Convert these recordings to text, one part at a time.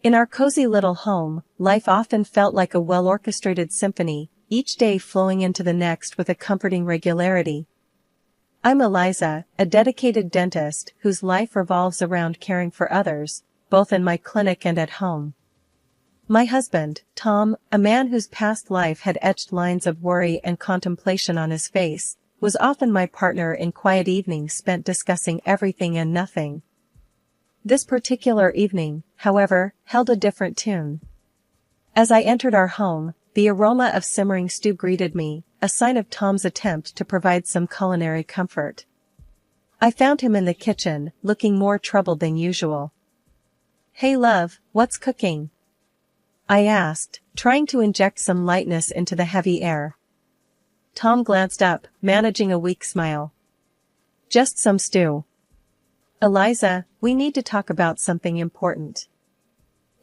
In our cozy little home, life often felt like a well-orchestrated symphony, each day flowing into the next with a comforting regularity. I'm Eliza, a dedicated dentist whose life revolves around caring for others, both in my clinic and at home. My husband, Tom, a man whose past life had etched lines of worry and contemplation on his face, was often my partner in quiet evenings spent discussing everything and nothing. This particular evening, however, held a different tune. As I entered our home, the aroma of simmering stew greeted me, a sign of Tom's attempt to provide some culinary comfort. I found him in the kitchen, looking more troubled than usual. "Hey love, what's cooking?" I asked, trying to inject some lightness into the heavy air. Tom glanced up, managing a weak smile. "Just some stew." "Eliza, we need to talk about something important."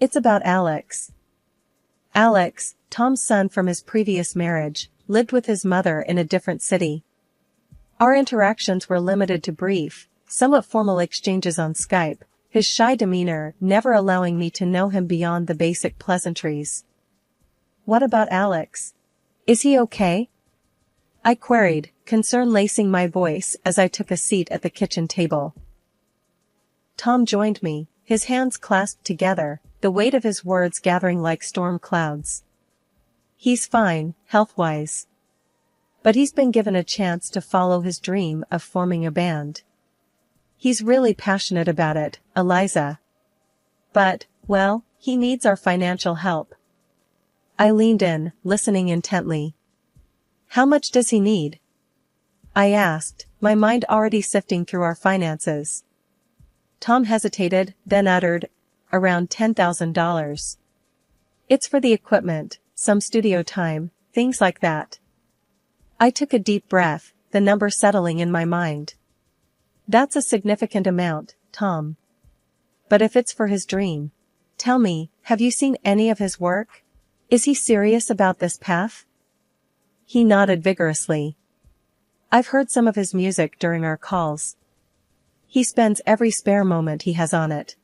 "It's about Alex." Alex, Tom's son from his previous marriage, lived with his mother in a different city. Our interactions were limited to brief, somewhat formal exchanges on Skype, his shy demeanor never allowing me to know him beyond the basic pleasantries. "What about Alex? Is he okay?" I queried, concern lacing my voice as I took a seat at the kitchen table. Tom joined me, his hands clasped together, the weight of his words gathering like storm clouds. "He's fine, health-wise. But he's been given a chance to follow his dream of forming a band. He's really passionate about it, Eliza. But, well, he needs our financial help." I leaned in, listening intently. "How much does he need?" I asked, my mind already sifting through our finances. Tom hesitated, then uttered, "Around $10,000. It's for the equipment, some studio time, things like that." I took a deep breath, the number settling in my mind. "That's a significant amount, Tom. But if it's for his dream, tell me, have you seen any of his work? Is he serious about this path?" He nodded vigorously. "I've heard some of his music during our calls. He spends every spare moment he has on it.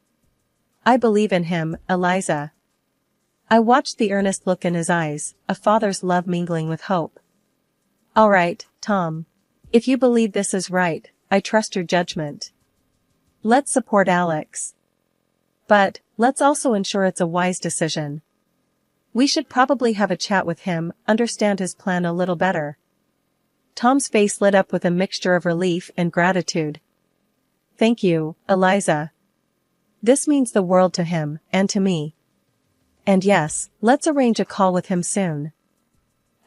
I believe in him, Eliza." I watched the earnest look in his eyes, a father's love mingling with hope. "All right, Tom. If you believe this is right, I trust your judgment. Let's support Alex. But, let's also ensure it's a wise decision. We should probably have a chat with him, understand his plan a little better." Tom's face lit up with a mixture of relief and gratitude. "Thank you, Eliza. This means the world to him, and to me. And yes, let's arrange a call with him soon."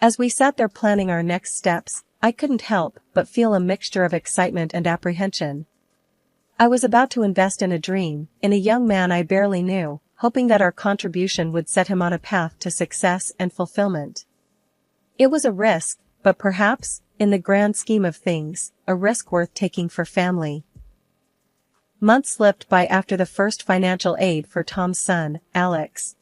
As we sat there planning our next steps, I couldn't help but feel a mixture of excitement and apprehension. I was about to invest in a dream, in a young man I barely knew, hoping that our contribution would set him on a path to success and fulfillment. It was a risk, but perhaps, in the grand scheme of things, a risk worth taking for family. Months slipped by after the first financial aid for Tom's son, Alex.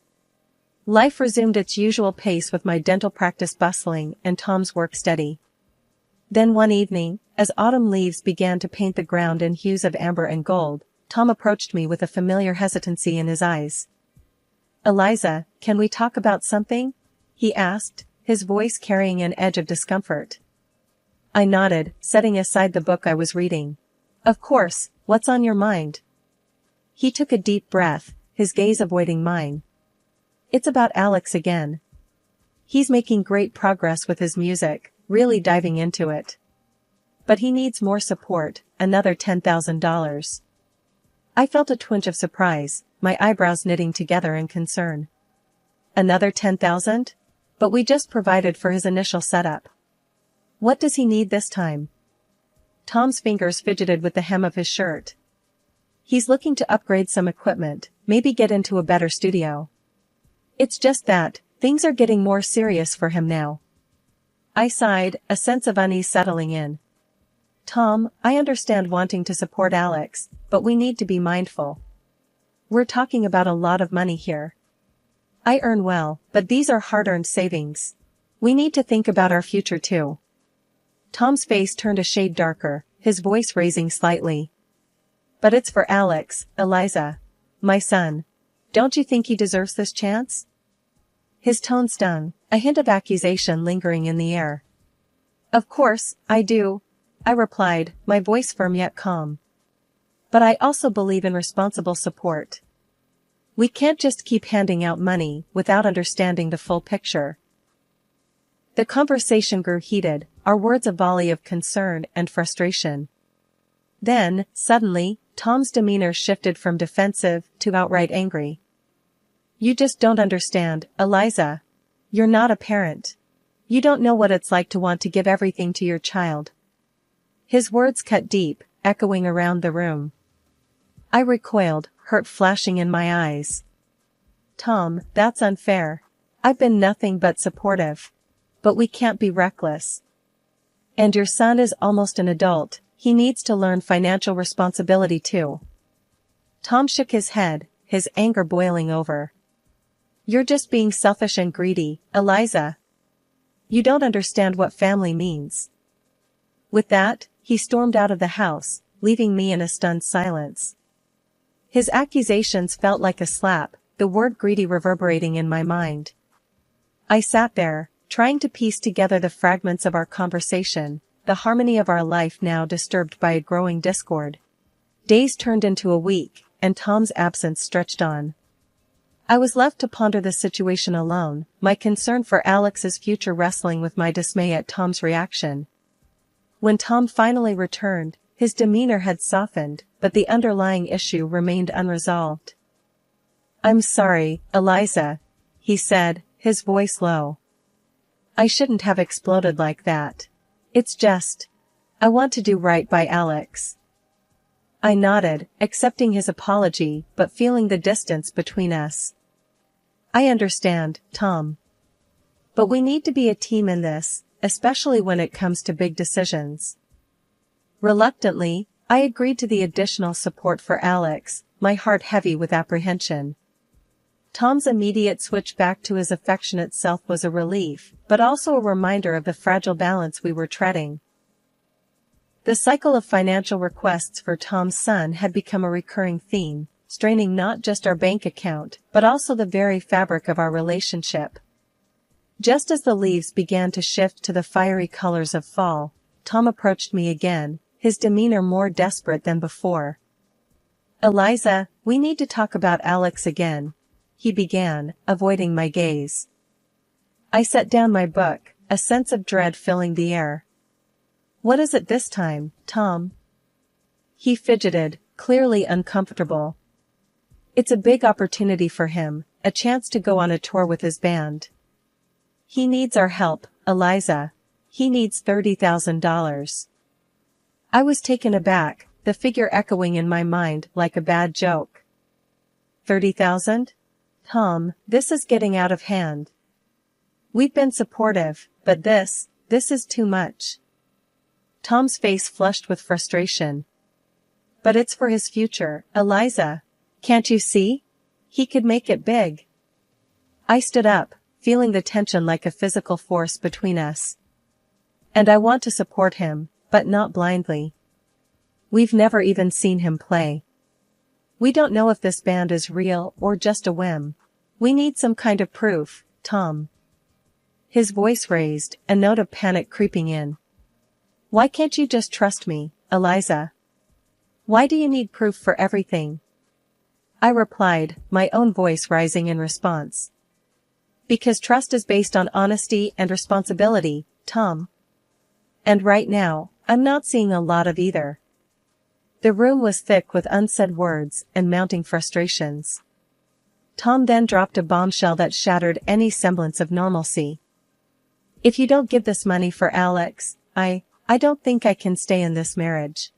Life resumed its usual pace with my dental practice bustling and Tom's work steady. Then one evening, as autumn leaves began to paint the ground in hues of amber and gold, Tom approached me with a familiar hesitancy in his eyes. "Eliza, can we talk about something?" he asked, his voice carrying an edge of discomfort. I nodded, setting aside the book I was reading. "Of course, what's on your mind?" He took a deep breath, his gaze avoiding mine. "It's about Alex again. He's making great progress with his music, really diving into it. But he needs more support, another $10,000. I felt a twinge of surprise, my eyebrows knitting together in concern. "Another 10,000? But we just provided for his initial setup. What does he need this time?" Tom's fingers fidgeted with the hem of his shirt. "He's looking to upgrade some equipment, maybe get into a better studio. It's just that, things are getting more serious for him now." I sighed, a sense of unease settling in. "Tom, I understand wanting to support Alex, but we need to be mindful. We're talking about a lot of money here. I earn well, but these are hard-earned savings. We need to think about our future too." Tom's face turned a shade darker, his voice raising slightly. "But it's for Alex, Eliza. My son. Don't you think he deserves this chance? His tone stung, a hint of accusation lingering in the air. Of course, I do, I replied, my voice firm yet calm. But I also believe in responsible support. We can't just keep handing out money without understanding the full picture. The conversation grew heated, our words a volley of concern and frustration. Then, suddenly, Tom's demeanor shifted from defensive to outright angry. You just don't understand, Eliza. You're not a parent. You don't know what it's like to want to give everything to your child. His words cut deep, echoing around the room. I recoiled, hurt flashing in my eyes. Tom, that's unfair. I've been nothing but supportive. But we can't be reckless. And your son is almost an adult, he needs to learn financial responsibility too. Tom shook his head, his anger boiling over. You're just being selfish and greedy, Eliza. You don't understand what family means. With that, he stormed out of the house, leaving me in a stunned silence. His accusations felt like a slap, the word greedy reverberating in my mind. I sat there, trying to piece together the fragments of our conversation, the harmony of our life now disturbed by a growing discord. Days turned into a week, and Tom's absence stretched on. I was left to ponder the situation alone, my concern for Alex's future wrestling with my dismay at Tom's reaction. When Tom finally returned, his demeanor had softened, but the underlying issue remained unresolved. I'm sorry, Eliza, he said, his voice low. I shouldn't have exploded like that. It's just, I want to do right by Alex. I nodded, accepting his apology but feeling the distance between us. I understand, Tom. But we need to be a team in this, especially when it comes to big decisions. Reluctantly, I agreed to the additional support for Alex, my heart heavy with apprehension. Tom's immediate switch back to his affectionate self was a relief, but also a reminder of the fragile balance we were treading. The cycle of financial requests for Tom's son had become a recurring theme, straining not just our bank account, but also the very fabric of our relationship. Just as the leaves began to shift to the fiery colors of fall, Tom approached me again, his demeanor more desperate than before. Eliza, we need to talk about Alex again, he began, avoiding my gaze. I set down my book, a sense of dread filling the air. What is it this time, Tom? He fidgeted, clearly uncomfortable. It's a big opportunity for him, a chance to go on a tour with his band. He needs our help, Eliza. He needs $30,000. I was taken aback, the figure echoing in my mind like a bad joke. 30,000? Tom, this is getting out of hand. We've been supportive, but this is too much. Tom's face flushed with frustration. But it's for his future, Eliza. Can't you see? He could make it big. I stood up, feeling the tension like a physical force between us. And I want to support him, but not blindly. We've never even seen him play. We don't know if this band is real or just a whim. We need some kind of proof, Tom. His voice raised, a note of panic creeping in. Why can't you just trust me, Eliza? Why do you need proof for everything? I replied, my own voice rising in response. Because trust is based on honesty and responsibility, Tom. And right now, I'm not seeing a lot of either. The room was thick with unsaid words and mounting frustrations. Tom then dropped a bombshell that shattered any semblance of normalcy. If you don't give this money for Alex, I don't think I can stay in this marriage.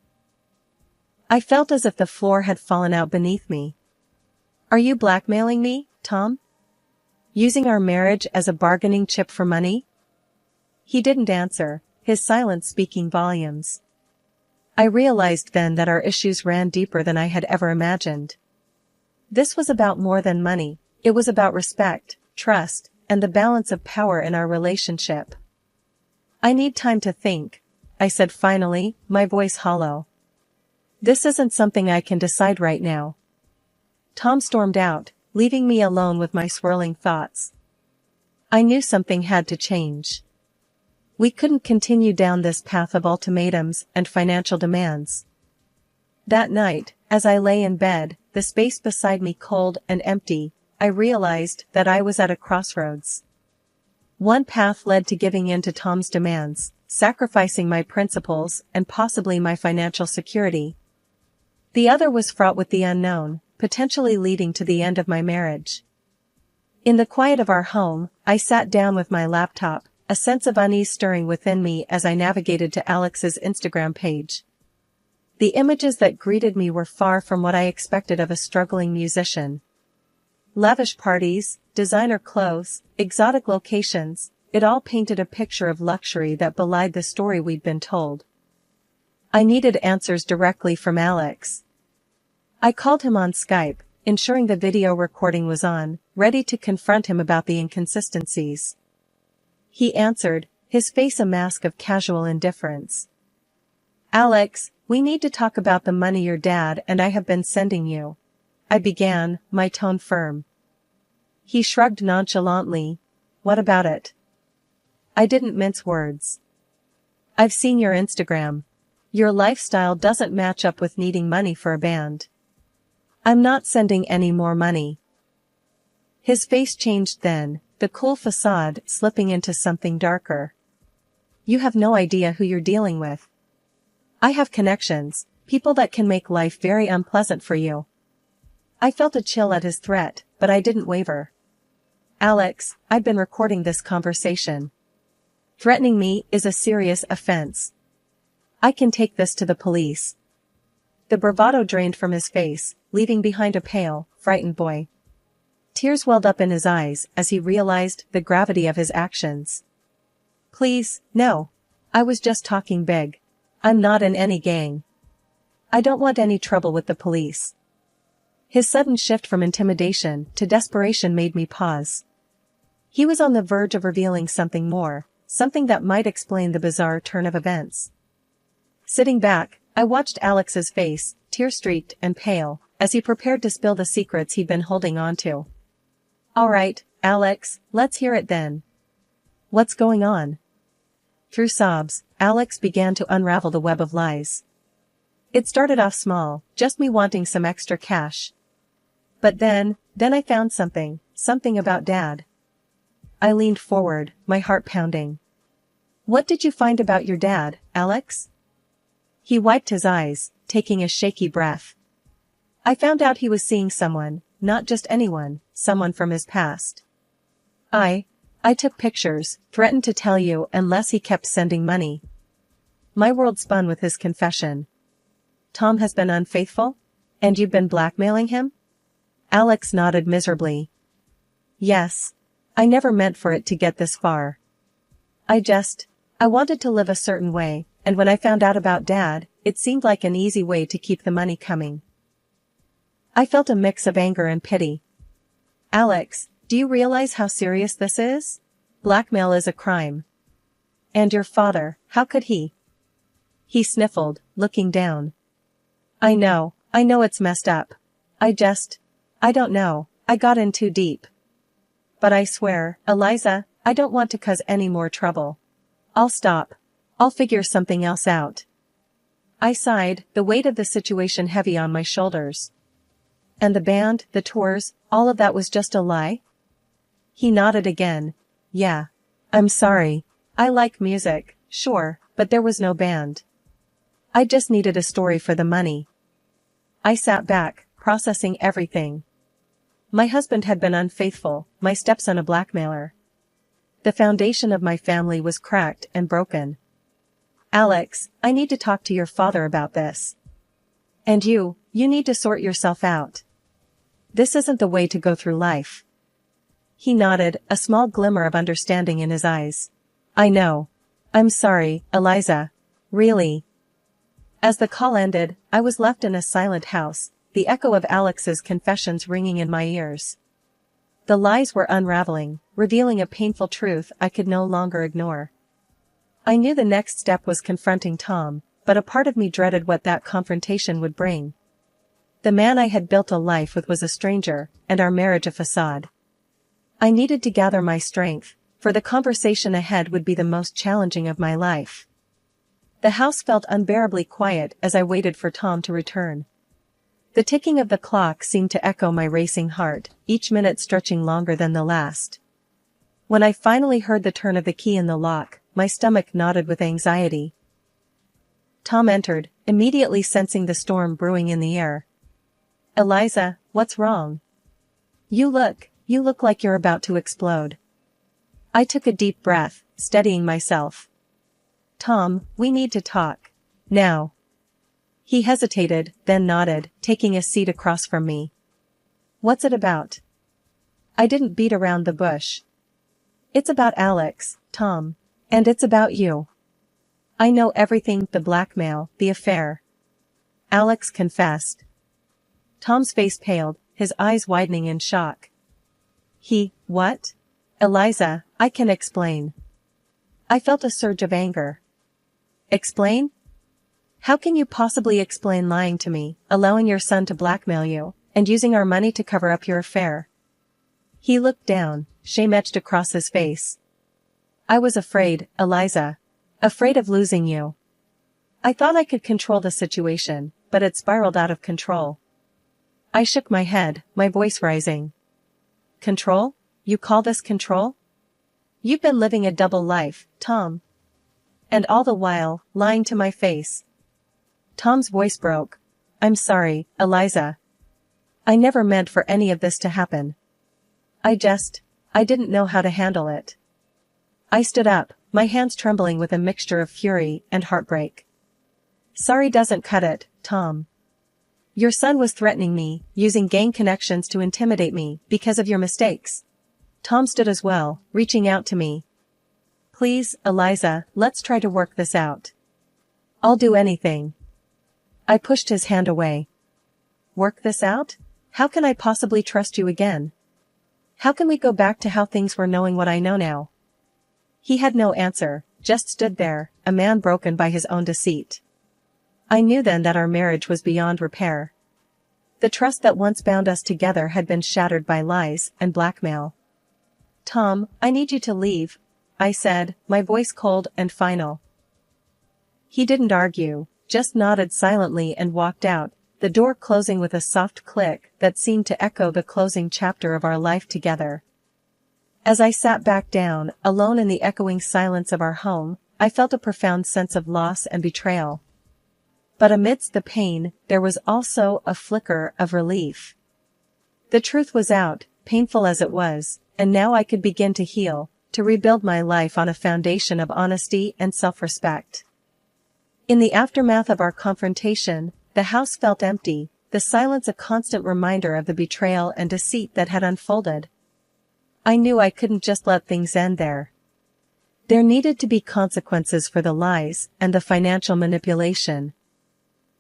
I felt as if the floor had fallen out beneath me. Are you blackmailing me, Tom? Using our marriage as a bargaining chip for money? He didn't answer, his silence speaking volumes. I realized then that our issues ran deeper than I had ever imagined. This was about more than money, it was about respect, trust, and the balance of power in our relationship. I need time to think, I said finally, my voice hollow. This isn't something I can decide right now. Tom stormed out, leaving me alone with my swirling thoughts. I knew something had to change. We couldn't continue down this path of ultimatums and financial demands. That night, as I lay in bed, the space beside me cold and empty, I realized that I was at a crossroads. One path led to giving in to Tom's demands, sacrificing my principles and possibly my financial security. The other was fraught with the unknown, potentially leading to the end of my marriage. In the quiet of our home, I sat down with my laptop, a sense of unease stirring within me as I navigated to Alex's Instagram page. The images that greeted me were far from what I expected of a struggling musician. Lavish parties, designer clothes, exotic locations, it all painted a picture of luxury that belied the story we'd been told. I needed answers directly from Alex. I called him on Skype, ensuring the video recording was on, ready to confront him about the inconsistencies. He answered, his face a mask of casual indifference. "Alex, we need to talk about the money your dad and I have been sending you," I began, my tone firm. He shrugged nonchalantly. "What about it?" I didn't mince words. "I've seen your Instagram. Your lifestyle doesn't match up with needing money for a band. I'm not sending any more money." His face changed then, the cool facade slipping into something darker. "You have no idea who you're dealing with. I have connections, people that can make life very unpleasant for you." I felt a chill at his threat, but I didn't waver. "Alex, I've been recording this conversation. Threatening me is a serious offense. I can take this to the police." The bravado drained from his face, leaving behind a pale, frightened boy. Tears welled up in his eyes as he realized the gravity of his actions. "Please, no. I was just talking big. I'm not in any gang. I don't want any trouble with the police." His sudden shift from intimidation to desperation made me pause. He was on the verge of revealing something more, something that might explain the bizarre turn of events. Sitting back, I watched Alex's face, tear-streaked and pale, as he prepared to spill the secrets he'd been holding onto. "All right, Alex, let's hear it then. What's going on?" Through sobs, Alex began to unravel the web of lies. "It started off small, just me wanting some extra cash. But then I found something about Dad." I leaned forward, my heart pounding. "What did you find about your dad, Alex?" He wiped his eyes, taking a shaky breath. "I found out he was seeing someone, not just anyone, someone from his past. I took pictures, threatened to tell you unless he kept sending money." My world spun with his confession. "Tom has been unfaithful? And you've been blackmailing him?" Alex nodded miserably. "Yes. I never meant for it to get this far. I wanted to live a certain way, and when I found out about Dad, it seemed like an easy way to keep the money coming." I felt a mix of anger and pity. "Alex, do you realize how serious this is? Blackmail is a crime. And your father, how could he?" He sniffled, looking down. I know it's messed up. I don't know, I got in too deep. But I swear, Eliza, I don't want to cause any more trouble. I'll stop. I'll figure something else out." I sighed, the weight of the situation heavy on my shoulders. "And the band, the tours, all of that was just a lie?" He nodded again. "Yeah. I'm sorry. I like music, sure, but there was no band. I just needed a story for the money." I sat back, processing everything. My husband had been unfaithful, my stepson a blackmailer. The foundation of my family was cracked and broken. "Alex, I need to talk to your father about this. And you need to sort yourself out. This isn't the way to go through life." He nodded, a small glimmer of understanding in his eyes. "I know. I'm sorry, Eliza. Really." As the call ended, I was left in a silent house, the echo of Alex's confessions ringing in my ears. The lies were unraveling, revealing a painful truth I could no longer ignore. I knew the next step was confronting Tom, but a part of me dreaded what that confrontation would bring. The man I had built a life with was a stranger, and our marriage a facade. I needed to gather my strength, for the conversation ahead would be the most challenging of my life. The house felt unbearably quiet as I waited for Tom to return. The ticking of the clock seemed to echo my racing heart, each minute stretching longer than the last. When I finally heard the turn of the key in the lock, my stomach knotted with anxiety. Tom entered, immediately sensing the storm brewing in the air. "Eliza, what's wrong? You look like you're about to explode." I took a deep breath, steadying myself. "Tom, we need to talk. Now." He hesitated, then nodded, taking a seat across from me. "What's it about?" I didn't beat around the bush. "It's about Alex, Tom. And it's about you. I know everything, the blackmail, the affair." Alex confessed. Tom's face paled, his eyes widening in shock. What? "Eliza, I can explain." I felt a surge of anger. "Explain? How can you possibly explain lying to me, allowing your son to blackmail you, and using our money to cover up your affair?" He looked down, shame etched across his face. "I was afraid, Eliza. Afraid of losing you. I thought I could control the situation, but it spiraled out of control." I shook my head, my voice rising. "Control? You call this control? You've been living a double life, Tom. And all the while, lying to my face." Tom's voice broke. "I'm sorry, Eliza. I never meant for any of this to happen. I didn't know how to handle it." I stood up, my hands trembling with a mixture of fury and heartbreak. "Sorry doesn't cut it, Tom. Your son was threatening me, using gang connections to intimidate me, because of your mistakes." Tom stood as well, reaching out to me. "Please, Eliza, let's try to work this out. I'll do anything." I pushed his hand away. "Work this out? How can I possibly trust you again? How can we go back to how things were knowing what I know now?" He had no answer, just stood there, a man broken by his own deceit. I knew then that our marriage was beyond repair. The trust that once bound us together had been shattered by lies and blackmail. "Tom, I need you to leave," I said, my voice cold and final. He didn't argue, just nodded silently and walked out, the door closing with a soft click that seemed to echo the closing chapter of our life together. As I sat back down, alone in the echoing silence of our home, I felt a profound sense of loss and betrayal. But amidst the pain, there was also a flicker of relief. The truth was out, painful as it was, and now I could begin to heal, to rebuild my life on a foundation of honesty and self-respect. In the aftermath of our confrontation, the house felt empty, the silence a constant reminder of the betrayal and deceit that had unfolded. I knew I couldn't just let things end there. There needed to be consequences for the lies and the financial manipulation.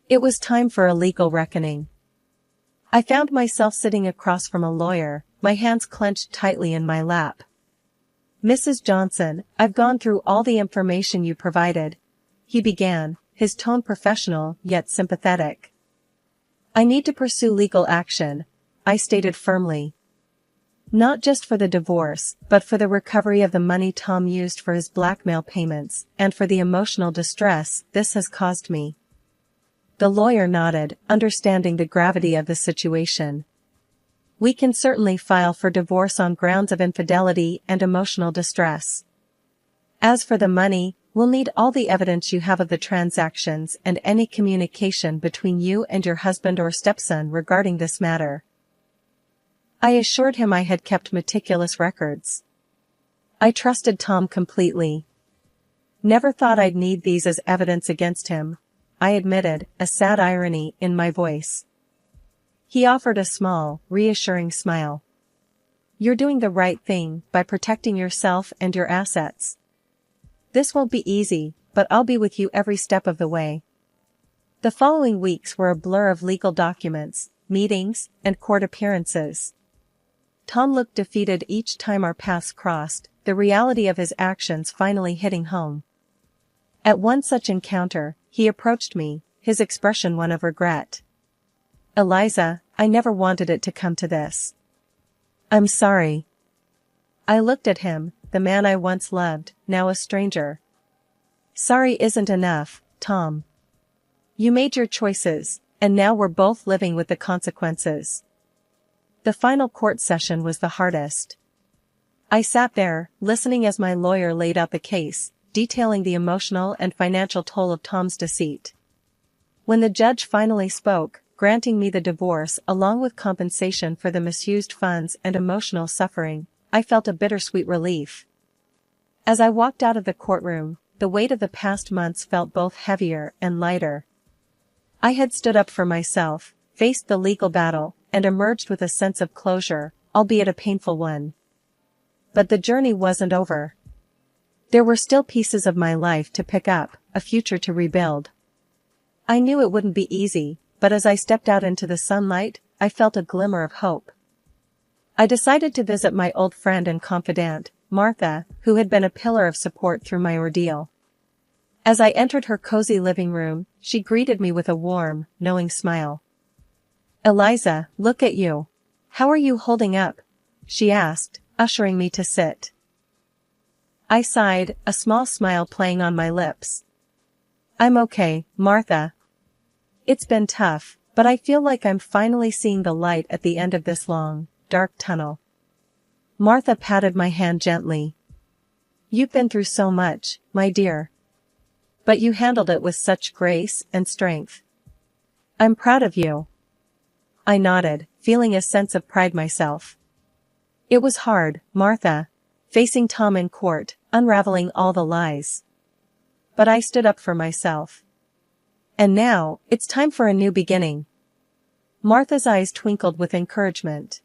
It was time for a legal reckoning. I found myself sitting across from a lawyer, my hands clenched tightly in my lap. "Mrs. Johnson, I've gone through all the information you provided," he began, his tone professional yet sympathetic. "I need to pursue legal action," I stated firmly. "Not just for the divorce, but for the recovery of the money Tom used for his blackmail payments, and for the emotional distress this has caused me." The lawyer nodded, understanding the gravity of the situation. "We can certainly file for divorce on grounds of infidelity and emotional distress. As for the money, we'll need all the evidence you have of the transactions and any communication between you and your husband or stepson regarding this matter." I assured him I had kept meticulous records. I trusted Tom completely. "Never thought I'd need these as evidence against him," I admitted, a sad irony in my voice. He offered a small, reassuring smile. "You're doing the right thing by protecting yourself and your assets. This won't be easy, but I'll be with you every step of the way." The following weeks were a blur of legal documents, meetings, and court appearances. Tom looked defeated each time our paths crossed, the reality of his actions finally hitting home. At one such encounter, he approached me, his expression one of regret. Eliza, I never wanted it to come to this. I'm sorry. I looked at him, the man I once loved, now a stranger. Sorry isn't enough, Tom. You made your choices, and now we're both living with the consequences. The final court session was the hardest. I sat there, listening as my lawyer laid out the case, detailing the emotional and financial toll of Tom's deceit. When the judge finally spoke, granting me the divorce along with compensation for the misused funds and emotional suffering, I felt a bittersweet relief. As I walked out of the courtroom, the weight of the past months felt both heavier and lighter. I had stood up for myself, faced the legal battle, and emerged with a sense of closure, albeit a painful one. But the journey wasn't over. There were still pieces of my life to pick up, a future to rebuild. I knew it wouldn't be easy, but as I stepped out into the sunlight, I felt a glimmer of hope. I decided to visit my old friend and confidant, Martha, who had been a pillar of support through my ordeal. As I entered her cozy living room, she greeted me with a warm, knowing smile. "Eliza, look at you. How are you holding up?" she asked, ushering me to sit. I sighed, a small smile playing on my lips. "I'm okay, Martha. It's been tough, but I feel like I'm finally seeing the light at the end of this long, dark tunnel." Martha patted my hand gently. "You've been through so much, my dear. But you handled it with such grace and strength. I'm proud of you." I nodded, feeling a sense of pride myself. It was hard, Martha, facing Tom in court, unraveling all the lies. But I stood up for myself. And now, it's time for a new beginning. Martha's eyes twinkled with encouragement.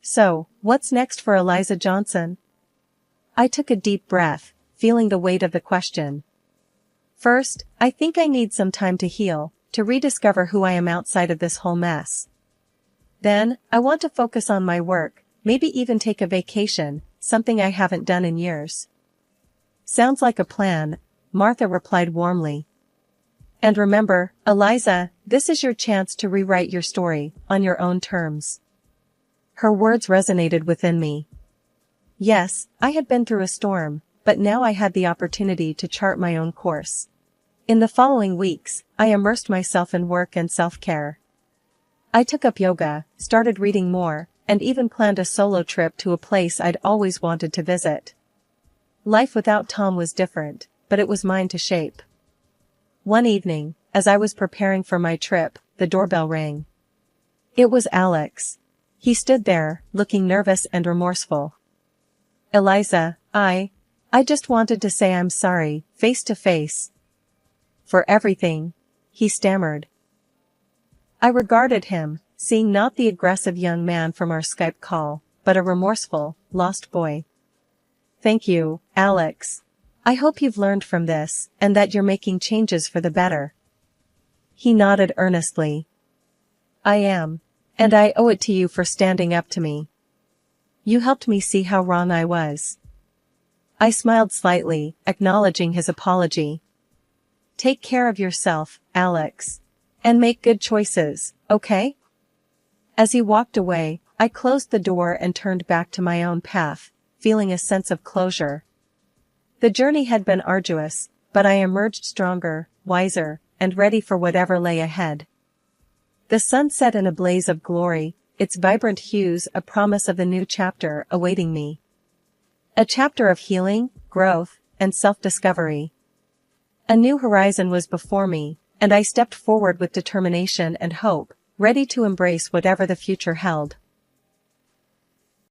"So, what's next for Eliza Johnson?" I took a deep breath, feeling the weight of the question. "First, I think I need some time to heal, to rediscover who I am outside of this whole mess. Then, I want to focus on my work, maybe even take a vacation, something I haven't done in years." "Sounds like a plan," Martha replied warmly. "And remember, Eliza, this is your chance to rewrite your story, on your own terms." Her words resonated within me. Yes, I had been through a storm, but now I had the opportunity to chart my own course. In the following weeks, I immersed myself in work and self-care. I took up yoga, started reading more, and even planned a solo trip to a place I'd always wanted to visit. Life without Tom was different, but it was mine to shape. One evening, as I was preparing for my trip, the doorbell rang. It was Alex. He stood there, looking nervous and remorseful. "Eliza, I just wanted to say I'm sorry, face to face. For everything," he stammered. I regarded him, seeing not the aggressive young man from our Skype call, but a remorseful, lost boy. "Thank you, Alex. I hope you've learned from this, and that you're making changes for the better." He nodded earnestly. "I am. And I owe it to you for standing up to me. You helped me see how wrong I was." I smiled slightly, acknowledging his apology. "Take care of yourself, Alex. And make good choices, okay?" As he walked away, I closed the door and turned back to my own path, feeling a sense of closure. The journey had been arduous, but I emerged stronger, wiser, and ready for whatever lay ahead. The sun set in a blaze of glory, its vibrant hues a promise of the new chapter awaiting me. A chapter of healing, growth, and self-discovery. A new horizon was before me, and I stepped forward with determination and hope, ready to embrace whatever the future held.